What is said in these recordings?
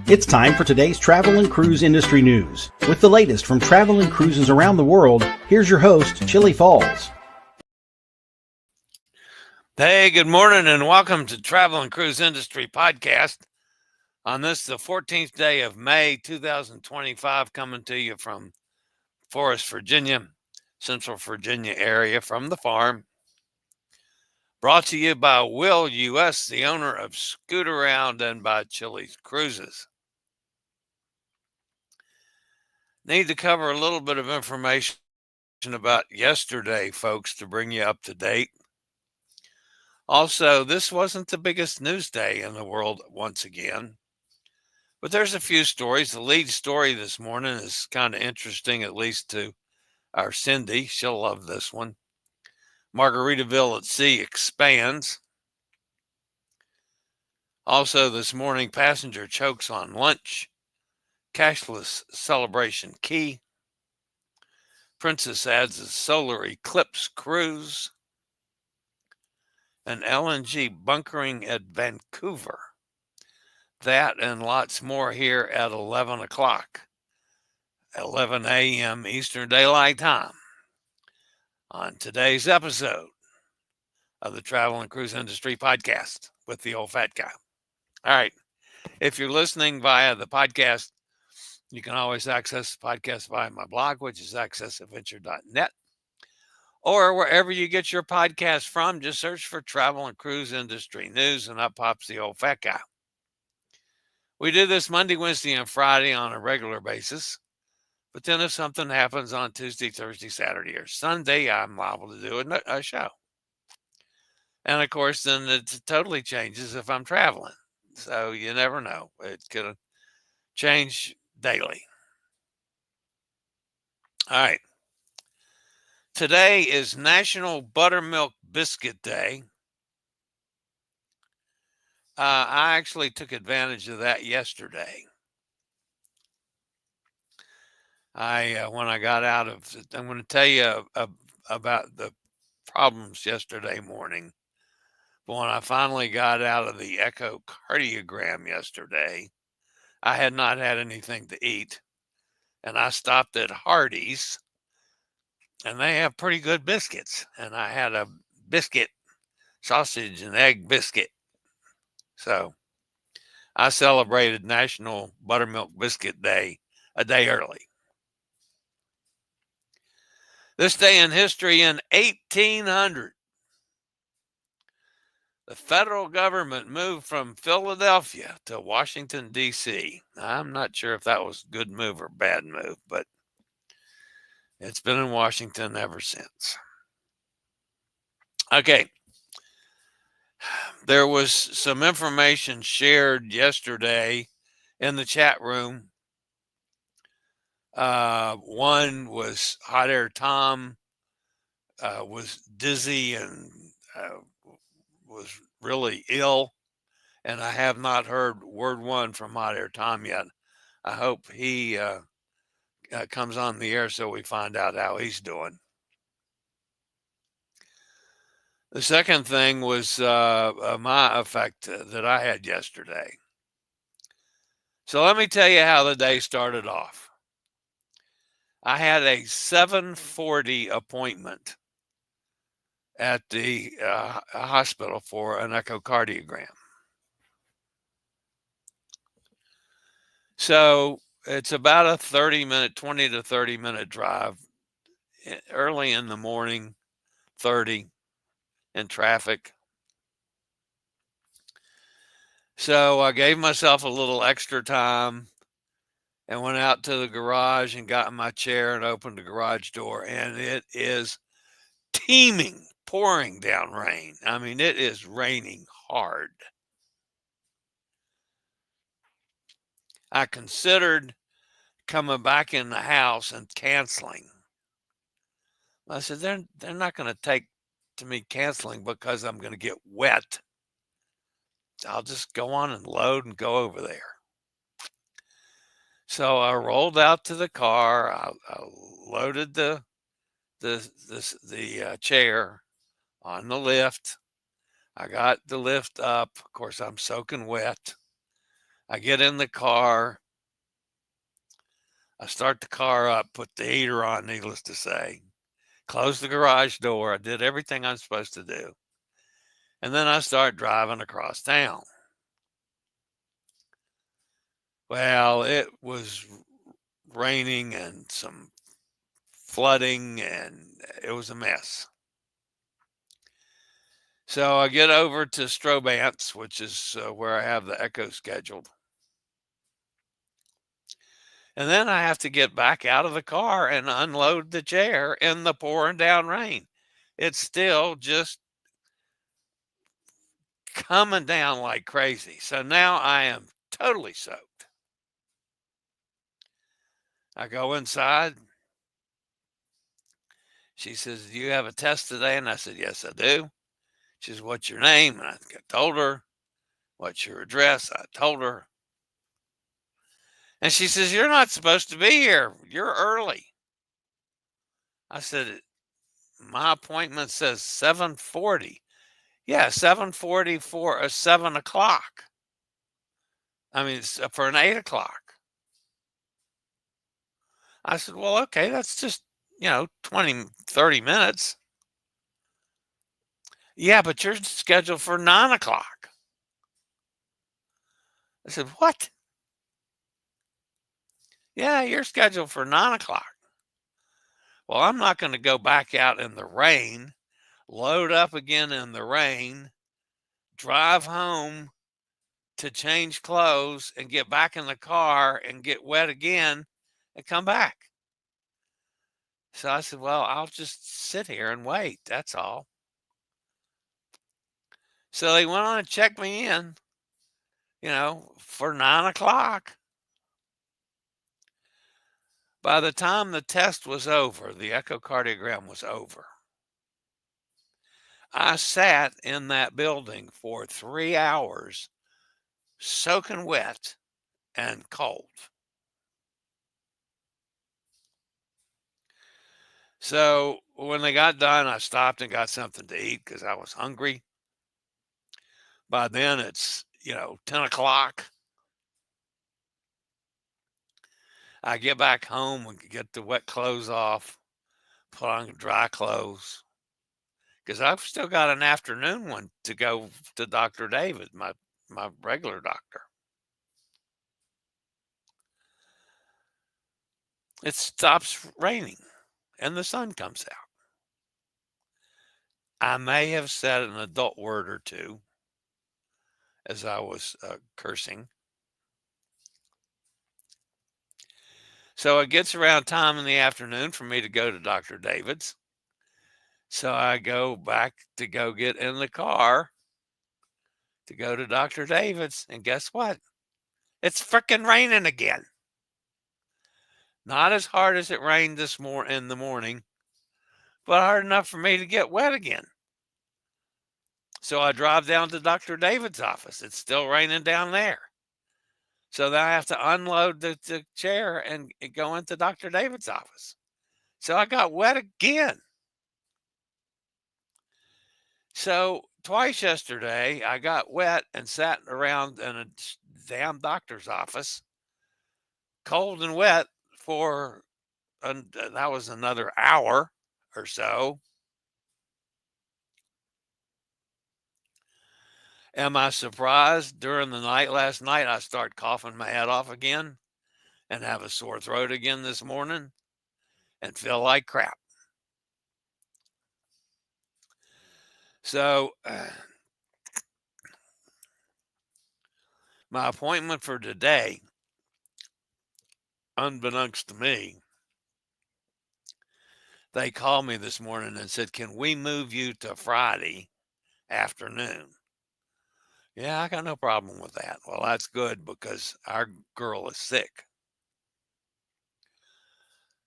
It's time for today's travel and cruise industry news. With the latest from travel and cruises around the world, here's your host, Chillie Falls. Hey, good morning and welcome to Travel and Cruise Industry Podcast. On this, the 14th day of May, 2025, coming to you from Forest, Virginia, Central Virginia area from the farm. Brought to you by Will U.S., the owner of Scoot Around, and by Chillie Cruises. Need to cover a little bit of information about yesterday, folks, to bring you up to date. Also, this wasn't the biggest news day in the world once again, but there's a few stories. The lead story this morning is kind of interesting, at least to our Cindy. She'll love this one. Margaritaville at sea expands. Also this morning, passenger chokes on lunch. Cashless Celebration Key. Princess adds a Solar Eclipse Cruise. An LNG bunkering at Vancouver. That and lots more here at 11 o'clock, 11 a.m. Eastern Daylight Time on today's episode of the Travel and Cruise Industry Podcast with the old fat guy. All right. If you're listening via the podcast, you can always access the podcast via my blog, which is accessadventure.net. Or wherever you get your podcast from, just search for Travel and Cruise Industry News, and up pops the old fat guy. We do this Monday, Wednesday, and Friday on a regular basis. But then if something happens on Tuesday, Thursday, Saturday, or Sunday, I'm liable to do a show. And of course, then it totally changes if I'm traveling. So you never know. It's going to change daily. All right. Today is National Buttermilk Biscuit Day. I actually took advantage of that yesterday. When I got out of, I'm going to tell you about the problems yesterday morning. But when I finally got out of the echocardiogram yesterday, I had not had anything to eat. And I stopped at Hardee's, and they have pretty good biscuits. And I had a biscuit, sausage and egg biscuit. So I celebrated National Buttermilk Biscuit Day a day early. This day in history, in 1800, the federal government moved from Philadelphia to Washington, D.C. I'm not sure if that was a good move or bad move, but it's been in Washington ever since. Okay. There was some information shared yesterday in the chat room. One was Hot Air Tom was dizzy and was really ill, and I have not heard word one from Hot Air Tom yet. I hope he comes on the air so we find out how he's doing. The second thing was my effect that I had yesterday. So let me tell you how the day started off. I had a 7:40 appointment at the hospital for an echocardiogram. So it's about a 20 to 30 minute drive early in the morning, 30 in traffic. So I gave myself a little extra time and went out to the garage and got in my chair and opened the garage door, and it is teeming, pouring down rain. I mean, it is raining hard. I considered coming back in the house and canceling. I said, they're not going to take to me canceling because I'm going to get wet. I'll just go on and load and go over there. So I rolled out to the car. I loaded the chair on the lift. I got the lift up. Of course, I'm soaking wet. I get in the car. I start the car up, put the heater on, needless to say, close the garage door. I did everything I'm supposed to do. And then I start driving across town. Well, it was raining and some flooding, and it was a mess. So I get over to Strobant's, which is where I have the echo scheduled. And then I have to get back out of the car and unload the chair in the pouring down rain. It's still just coming down like crazy. So now I am totally soaked. I go inside. She says, "Do you have a test today?" And I said, "Yes, I do." She says, "What's your name?" And I told her. "What's your address?" I told her. And she says, "You're not supposed to be here. You're early." I said, "My appointment says 7:40. Yeah, 7:40 for a 7 o'clock. I mean, for an 8 o'clock. I said, "Well, okay, that's just, 20, 30 minutes." "Yeah, but you're scheduled for 9 o'clock." I said, "What?" "Yeah, you're scheduled for 9 o'clock." Well, I'm not going to go back out in the rain, load up again in the rain, drive home to change clothes and get back in the car and get wet again and come back. So I said, "Well, I'll just sit here and wait. That's all." So they went on and checked me in, for 9 o'clock. By the time the test was over, the echocardiogram was over, I sat in that building for 3 hours, soaking wet and cold. So when they got done, I stopped and got something to eat because I was hungry. By then it's, 10 o'clock. I get back home and get the wet clothes off, put on dry clothes, because I've still got an afternoon one to go to Dr. David, my regular doctor. It stops raining and the sun comes out. I may have said an adult word or two as I was cursing. So it gets around time in the afternoon for me to go to Dr. David's. So I go back to go get in the car to go to Dr. David's. And guess what? It's frickin' raining again. Not as hard as it rained in the morning, but hard enough for me to get wet again. So I drive down to Dr. David's office. It's still raining down there. So then I have to unload the chair and go into Dr. David's office. So I got wet again. So twice yesterday, I got wet and sat around in a damn doctor's office, cold and wet for, that was another hour or so. Am I surprised during the night last night I start coughing my head off again and have a sore throat again this morning and feel like crap? So my appointment for today, unbeknownst to me, they called me this morning and said, "Can we move you to Friday afternoon?" Yeah, I got no problem with that. Well, that's good because our girl is sick.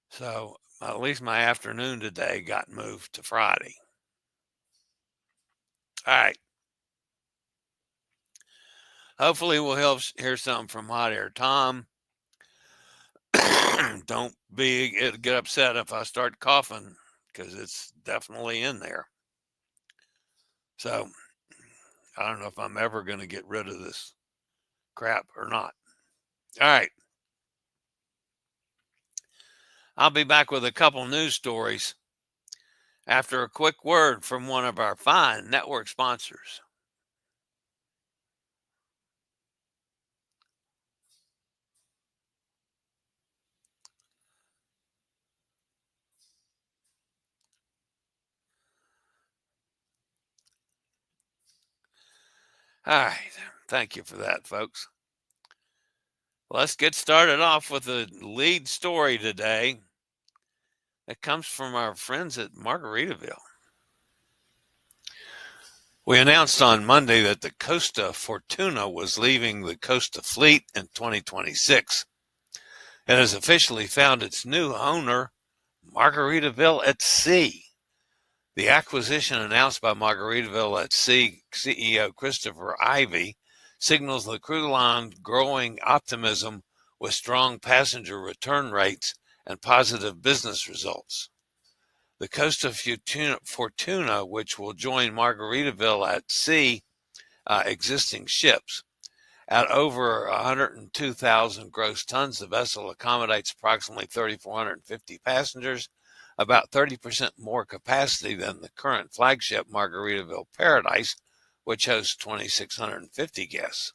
So at least my afternoon today got moved to Friday. All right. Hopefully we'll hear something from Hot Air Tom. Don't get upset if I start coughing because it's definitely in there. So I don't know if I'm ever going to get rid of this crap or not. All right. I'll be back with a couple news stories after a quick word from one of our fine network sponsors. All right. Thank you for that, folks. Let's get started off with the lead story today that comes from our friends at Margaritaville. We announced on Monday that the Costa Fortuna was leaving the Costa fleet in 2026. It has officially found its new owner, Margaritaville at Sea. The acquisition announced by Margaritaville at Sea CEO Christopher Ivey signals the cruise line's growing optimism with strong passenger return rates and positive business results. The Costa Fortuna, which will join Margaritaville at Sea existing ships. At over 102,000 gross tons, the vessel accommodates approximately 3,450 passengers, about 30% more capacity than the current flagship Margaritaville Paradise, which hosts 2,650 guests.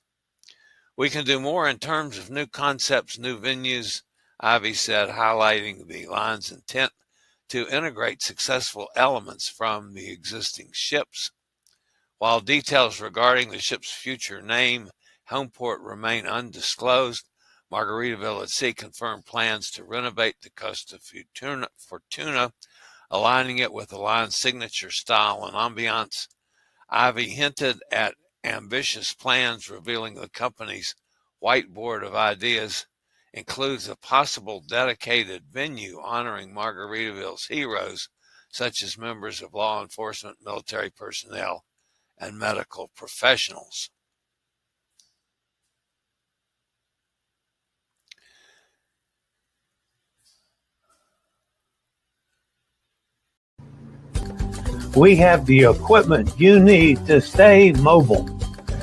We can do more in terms of new concepts, new venues, Ivy said, highlighting the line's intent to integrate successful elements from the existing ships. While details regarding the ship's future name, homeport remain undisclosed, Margaritaville at Sea confirmed plans to renovate the Costa Fortuna, aligning it with the line's signature style and ambiance. Ivy hinted at ambitious plans, revealing the company's whiteboard of ideas includes a possible dedicated venue honoring Margaritaville's heroes, such as members of law enforcement, military personnel, and medical professionals. We have the equipment you need to stay mobile.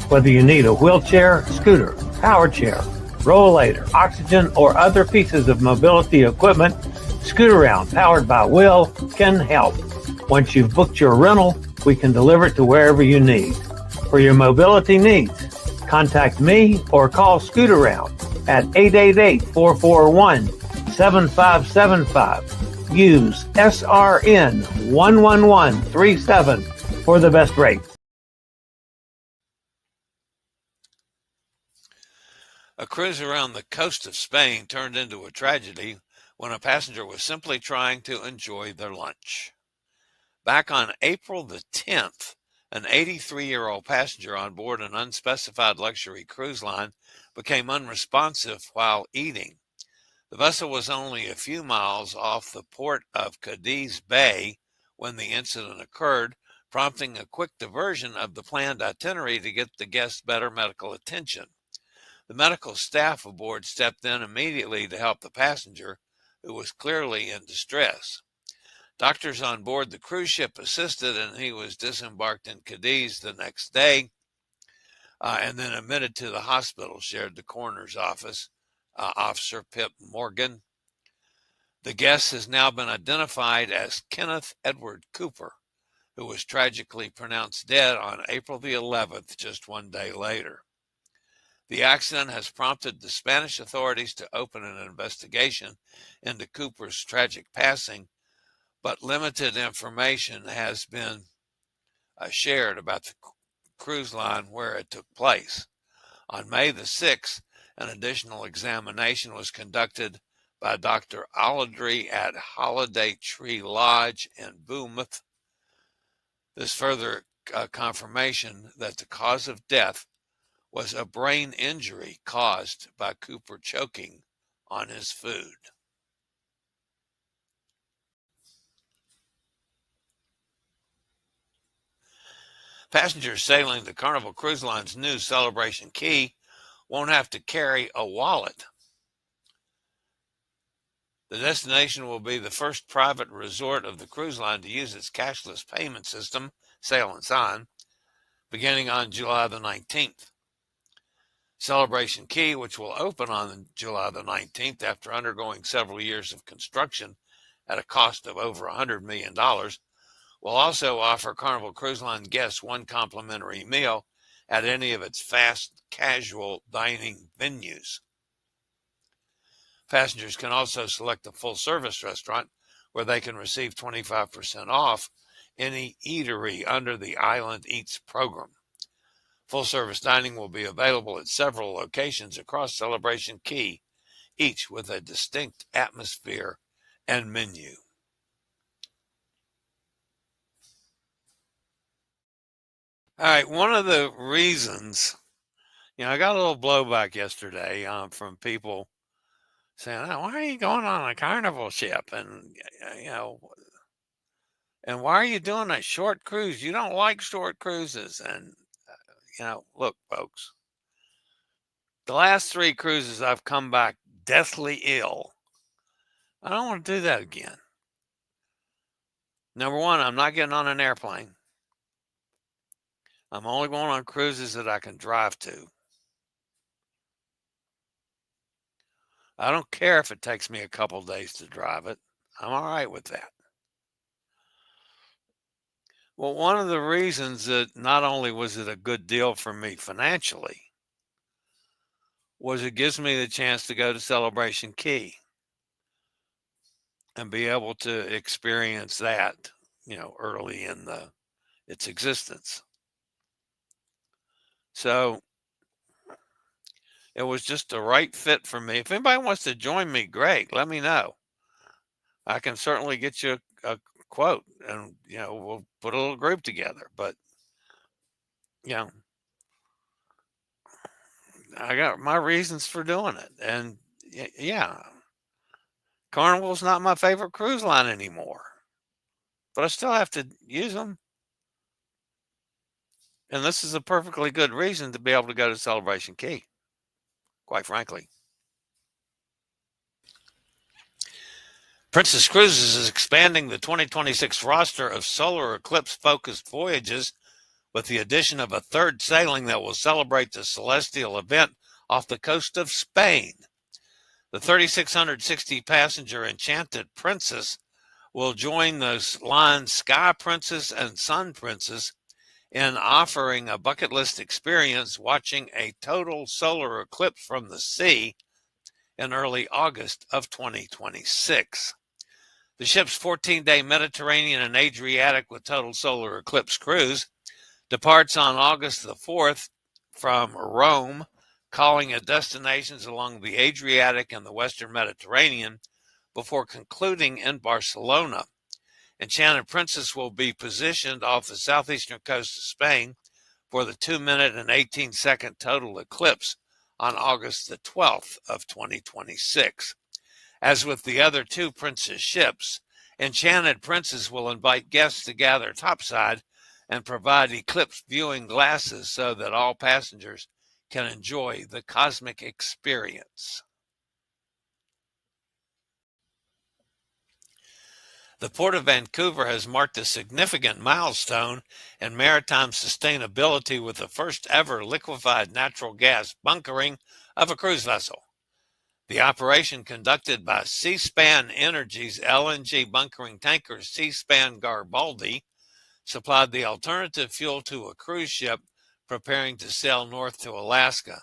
Whether you need a wheelchair, scooter, power chair, rollator, oxygen, or other pieces of mobility equipment, Scoot-Around, powered by Will, can help. Once you've booked your rental, we can deliver it to wherever you need. For your mobility needs, contact me or call Scoot-Around at 888-441-7575. Use SRN 11137 for the best rate. A cruise around the coast of Spain turned into a tragedy when a passenger was simply trying to enjoy their lunch. Back on April the 10th, an 83-year-old passenger on board an unspecified luxury cruise line became unresponsive while eating. The vessel was only a few miles off the port of Cadiz Bay when the incident occurred, prompting a quick diversion of the planned itinerary to get the guests better medical attention. The medical staff aboard stepped in immediately to help the passenger, who was clearly in distress. Doctors on board the cruise ship assisted, and he was disembarked in Cadiz the next day and then admitted to the hospital, shared the coroner's office. Officer Pip Morgan. The guest has now been identified as Kenneth Edward Cooper, who was tragically pronounced dead on April the 11th, just one day later. The accident has prompted the Spanish authorities to open an investigation into Cooper's tragic passing, but limited information has been shared about the cruise line where it took place. On May the 6th, an additional examination was conducted by Dr. Aldry at Holiday Tree Lodge in Bournemouth. This further confirmation that the cause of death was a brain injury caused by Cooper choking on his food. Passengers sailing the Carnival Cruise Line's new Celebration Key won't have to carry a wallet. The destination will be the first private resort of the cruise line to use its cashless payment system, Sail and Sign, beginning on July the 19th. Celebration Key, which will open on July the 19th after undergoing several years of construction at a cost of over $100 million, will also offer Carnival Cruise Line guests one complimentary meal at any of its fast casual dining venues. Passengers can also select a full-service restaurant where they can receive 25% off any eatery under the Island Eats program. Full-service dining will be available at several locations across Celebration Key, each with a distinct atmosphere and menu. All right, one of the reasons, I got a little blowback yesterday from people saying, "Oh, why are you going on a Carnival ship? And, and why are you doing a short cruise? You don't like short cruises." And, look, folks, the last 3 cruises I've come back deathly ill. I don't want to do that again. Number one, I'm not getting on an airplane. I'm only going on cruises that I can drive to. I don't care if it takes me a couple days to drive it. I'm all right with that. Well, one of the reasons that not only was it a good deal for me financially, was it gives me the chance to go to Celebration Key and be able to experience that, early in its existence. So it was just the right fit for me. If anybody wants to join me, great, let me know. I can certainly get you a quote, and we'll put a little group together. But I got my reasons for doing it. And Carnival's not my favorite cruise line anymore, but I still have to use them. And this is a perfectly good reason to be able to go to Celebration Key, quite frankly. Princess Cruises is expanding the 2026 roster of solar eclipse-focused voyages with the addition of a third sailing that will celebrate the celestial event off the coast of Spain. The 3,660-passenger Enchanted Princess will join the line's Sky Princess and Sun Princess in offering a bucket list experience watching a total solar eclipse from the sea in early August of 2026. The ship's 14-day Mediterranean and Adriatic with total solar eclipse cruise departs on August the 4th from Rome, calling at destinations along the Adriatic and the Western Mediterranean before concluding in Barcelona. Enchanted Princess will be positioned off the southeastern coast of Spain for the 2-minute and 18-second total eclipse on August the 12th of 2026. As with the other 2 Princess ships, Enchanted Princess will invite guests to gather topside and provide eclipse viewing glasses so that all passengers can enjoy the cosmic experience. The Port of Vancouver has marked a significant milestone in maritime sustainability with the first ever liquefied natural gas bunkering of a cruise vessel. The operation, conducted by Seaspan Energy's LNG bunkering tanker Seaspan Garibaldi, supplied the alternative fuel to a cruise ship preparing to sail north to Alaska.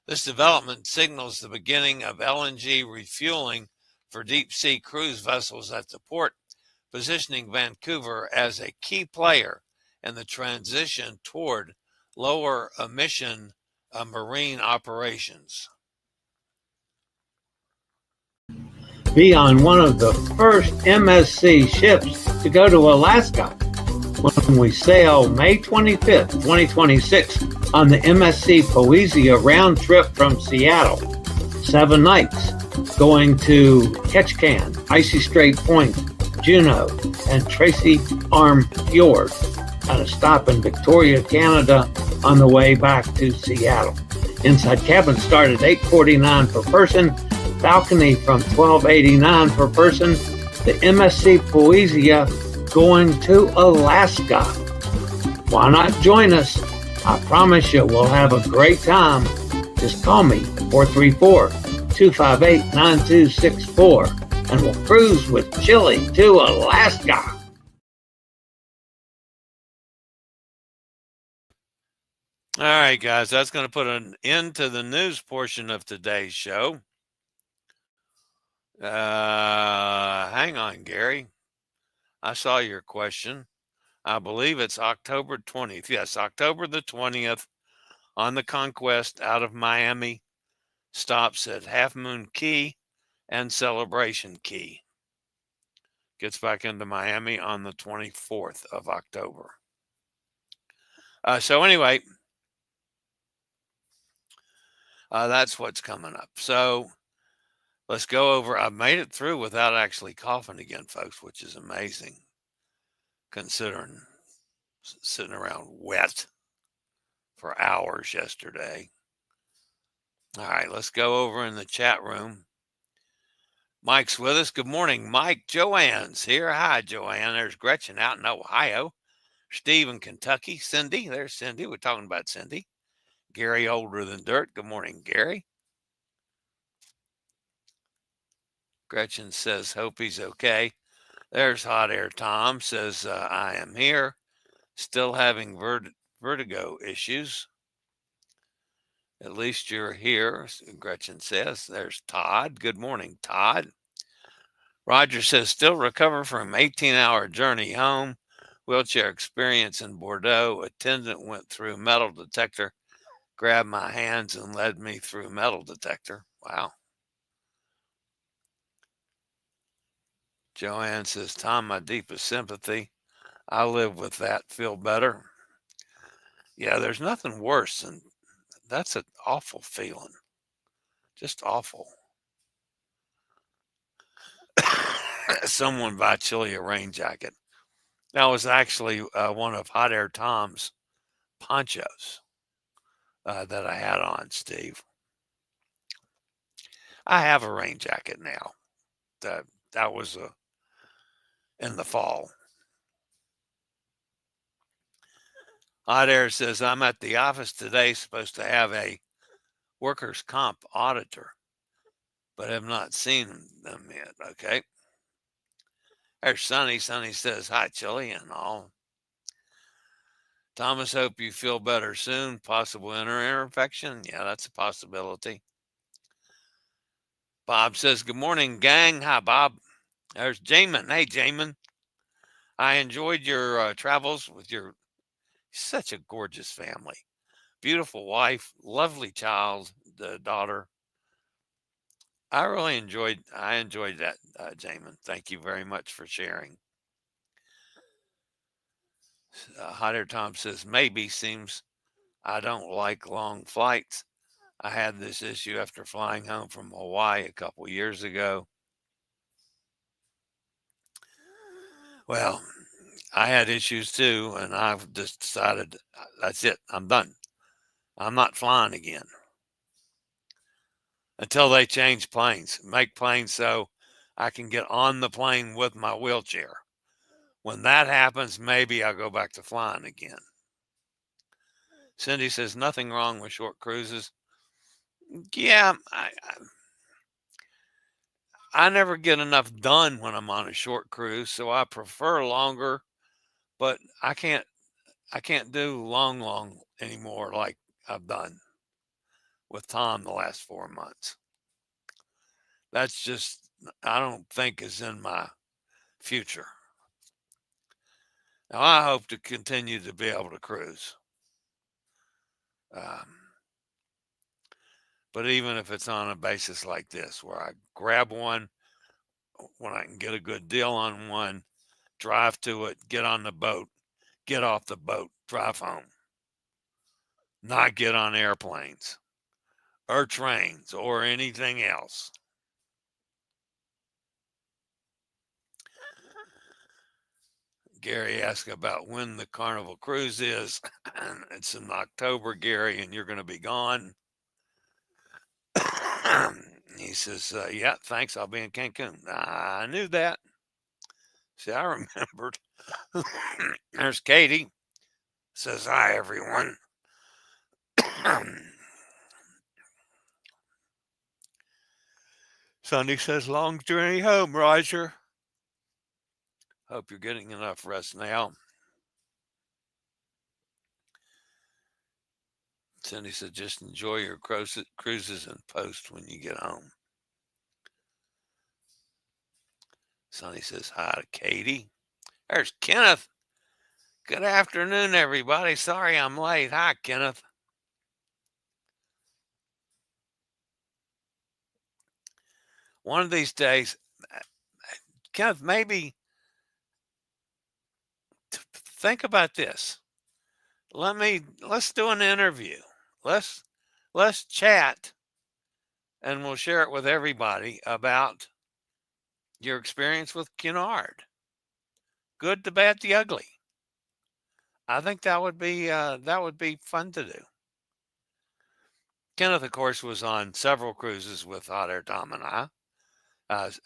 This development signals the beginning of LNG refueling for deep-sea cruise vessels at the port, positioning Vancouver as a key player in the transition toward lower emission marine operations. Be on one of the first MSC ships to go to Alaska when we sail May 25th, 2026 on the MSC Poesia round trip from Seattle. 7 nights going to Ketchikan, Icy Strait Point, Juneau, and Tracy Arm Fjord, and a stop in Victoria, Canada on the way back to Seattle. Inside cabin start at $849 per person, balcony from $1289 per person. The MSC Poesia going to Alaska. Why not join us? I promise you we'll have a great time. just call me, 434-258-9264, and we'll cruise with Chillie to Alaska. All right, guys, that's going to put an end to the news portion of today's show. Hang on, Gary. I saw your question. I believe it's October 20th. Yes, October the 20th on the Conquest out of Miami. Stops at Half Moon Key and Celebration Key. Gets back into Miami on the 24th of October. So anyway, that's what's coming up. So let's go over. I made it through without actually coughing again, folks, which is amazing considering sitting around wet for hours yesterday. All right, let's go over in the chat room. Mike's with us. Good morning, Mike. Joanne's here. Hi, Joanne. There's Gretchen out in Ohio. Steve in Kentucky. Cindy. There's Cindy. We're talking about Cindy. Gary, older than dirt. Good morning, Gary. Gretchen says, hope he's okay. There's Hot Air Tom. Says, I am here. Still having vertigo issues. At least you're here, Gretchen says. There's Todd. Good morning, Todd. Roger says, still recover from 18-hour journey home. Wheelchair experience in Bordeaux. Attendant went through metal detector, grabbed my hands and led me through metal detector. Wow. Joanne says, Tom, my deepest sympathy. I live with that. Feel better. Yeah, there's nothing worse than that's an awful feeling. Just awful. Someone buy Chillie a rain jacket. That was actually one of Hot Air Tom's ponchos that I had on, Steve. I have a rain jacket now. That was in the fall. Hot Air says, I'm at the office today, supposed to have a workers' comp auditor, but have not seen them yet. Okay. There's Sonny. Sonny says, hi, Chillie and all. Thomas, hope you feel better soon. Possible ear infection. Yeah, that's a possibility. Bob says, good morning, gang. Hi, Bob. There's Jamin. Hey, Jamin. I enjoyed your travels with your such a gorgeous family. Beautiful wife, lovely child, the daughter. I enjoyed that, Jamin. Thank you very much for sharing. Hot Air Tom says, maybe seems I don't like long flights. I had this issue after flying home from Hawaii a couple years ago. Well, I had issues too, and I've just decided that's it. I'm done. I'm not flying again until they change planes, make planes so I can get on the plane with my wheelchair. When that happens, maybe I'll go back to flying again. Cindy says, nothing wrong with short cruises. Yeah, I never get enough done when I'm on a short cruise, so I prefer longer, but I can't do long anymore like I've done with Tom the last 4 months. That's just, I don't think is in my future. Now, I hope to continue to be able to cruise. But even if it's on a basis like this, where I grab one when I can get a good deal on one, drive to it, get on the boat, get off the boat, drive home, not get on airplanes or trains or anything else. Gary asked about when the Carnival Cruise is. It's in October, Gary, and you're going to be gone. He says, yeah, thanks. I'll be in Cancun. I knew that. See, I remembered. There's Katie. Says, hi, everyone. Sonny says, long journey home, Roger. Hope you're getting enough rest now. Cindy said, just enjoy your cruises and post when you get home. Sonny says, hi to Katie. There's Kenneth. Good afternoon, everybody. Sorry I'm late. Hi, Kenneth. One of these days, Kenneth, maybe think about this. Let's do an interview. Let's chat, and we'll share it with everybody about your experience with Cunard. Good, the bad, the ugly. I think that would be fun to do. Kenneth, of course, was on several cruises with Hot Air Tom and I,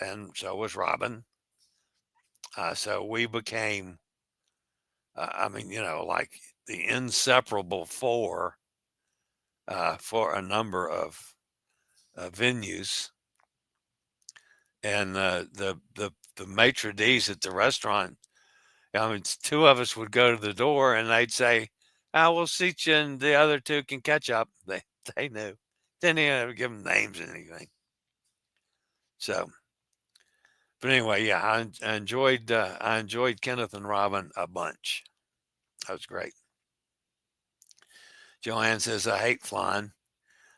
and so was Robin. So we became, like the inseparable four for a number of venues, and the maitre d's at the restaurant. I mean, two of us would go to the door and they'd say, we'll seat you and the other two can catch up. They knew. Didn't even give them names or anything. So, but anyway, yeah, I enjoyed Kenneth and Robin a bunch. That was great. Joanne says, I hate flying.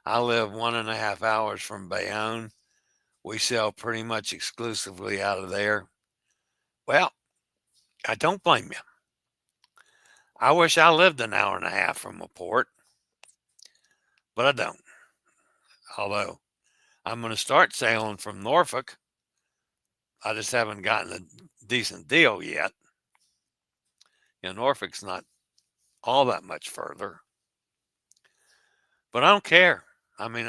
I live 1.5 hours from Bayonne. We sell pretty much exclusively out of there. Well, I don't blame you. I wish I lived 1.5 hours from a port, but I don't. Although I'm going to start sailing from Norfolk. I just haven't gotten a decent deal yet. Norfolk's not all that much further. But I don't care. I mean,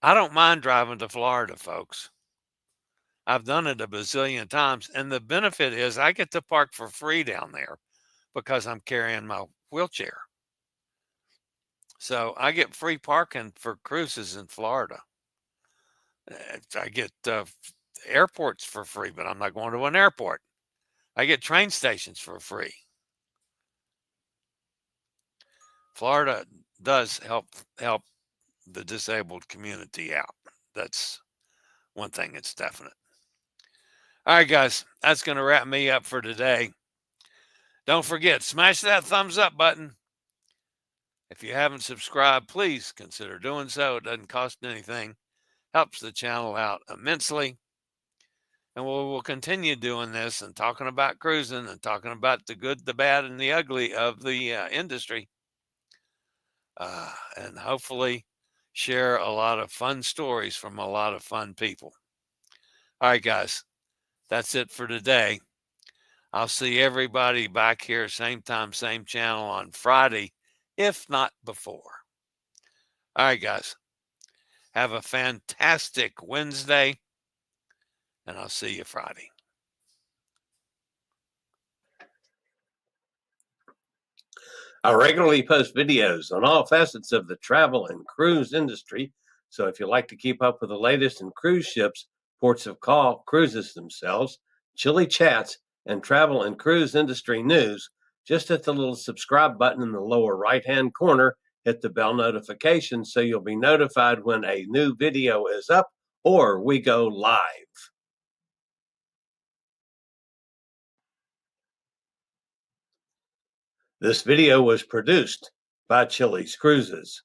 I don't mind driving to Florida, folks. I've done it a bazillion times. And the benefit is I get to park for free down there because I'm carrying my wheelchair. So I get free parking for cruises in Florida. I get airports for free, but I'm not going to an airport. I get train stations for free. Florida does help the disabled community out. That's one thing that's definite. All right, guys, that's going to wrap me up for today. Don't forget, smash that thumbs up button. If you haven't subscribed, please consider doing so. It doesn't cost anything. Helps the channel out immensely. And we'll continue doing this and talking about cruising and talking about the good, the bad, and the ugly of the industry. And hopefully share a lot of fun stories from a lot of fun people. All right, guys, that's it for today. I'll see everybody back here, same time, same channel on Friday, if not before. All right, guys, have a fantastic Wednesday, and I'll see you Friday. I regularly post videos on all facets of the travel and cruise industry. So if you'd like to keep up with the latest in cruise ships, ports of call, cruises themselves, Chillie chats, and travel and cruise industry news, just hit the little subscribe button in the lower right-hand corner, hit the bell notification so you'll be notified when a new video is up or we go live. This video was produced by Chillie's Cruises.